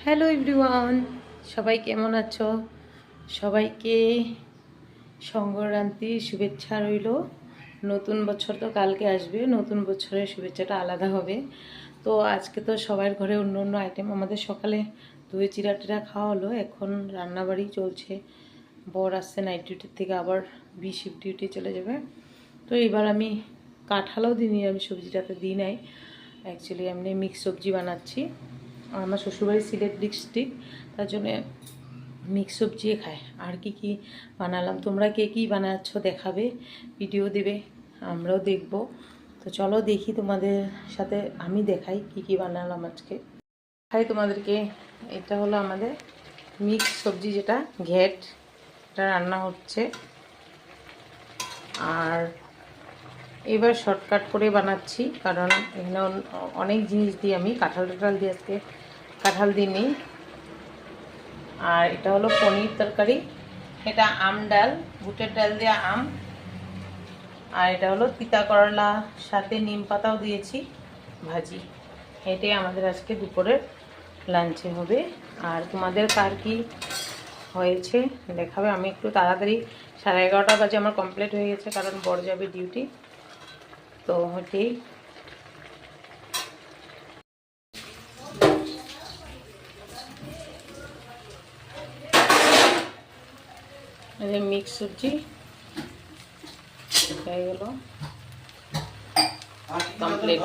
Hello everyone, সবাই কেমন আছো? সবাইকে সংক্রান্তির শুভেচ্ছা রইল। নতুন বছর তো কালকে আসবে, নতুন বছরের শুভেচ্ছাটা আলাদা হবে। তো আজকে তো সবার ঘরে অন্য অন্য আইটেম। আমাদের সকালে দই চিড়া টিরা খাওয়া হলো, এখন রান্নাবাড়ি চলছে। বর আসছে নাইট ডিউটির থেকে, আবার শিফট ডিউটি চলে যাবে। তো এবার আমি কাঁঠালও দিইনি, আমি সবজিটাতে দিই নাই, অ্যাকচুয়ালি এমনি মিক্স সবজি বানাচ্ছি। আমার শ্বশুরবাড়ি সিলেট ডিস্ট্রিক্ট, তার জন্যে মিক্স সবজি খায়। আর কি কি বানালাম, তোমরা কে কী বানাচ্ছ দেখাবে, ভিডিও দেবে, আমরাও দেখব। তো চলো দেখি, তোমাদের সাথে আমি দেখাই কি কি বানালাম আজকে। খাই তোমাদেরকে। এটা হলো আমাদের মিক্স সবজি, যেটা ঘ্যাট, এটা রান্না হচ্ছে। আর এবার শর্টকাট করে বানাচ্ছি, কারণ এখানে অনেক জিনিস দিই আমি, কাঁঠাল টাঠাল দিয়ে আজকে কাঁঠাল দিইনি। আর এটা হলো পনির তরকারি, এটা আম ডাল, বুটের ডাল দিয়ে আম। আর এটা হলো তিতা করলা, সাথে নিম পাতাও দিয়েছি, ভাজি। এটাই আমাদের আজকে দুপুরের লাঞ্চে হবে। আর তোমাদের কার কি হয়েছে দেখাবে। আমি একটু তাড়াতাড়ি 11:30 বাজে আমার কমপ্লিট হয়ে গেছে, কারণ বর যাবে ডিউটি। তো ওটাই। মিক্স সবজি হয়ে গেল কমপ্লিট।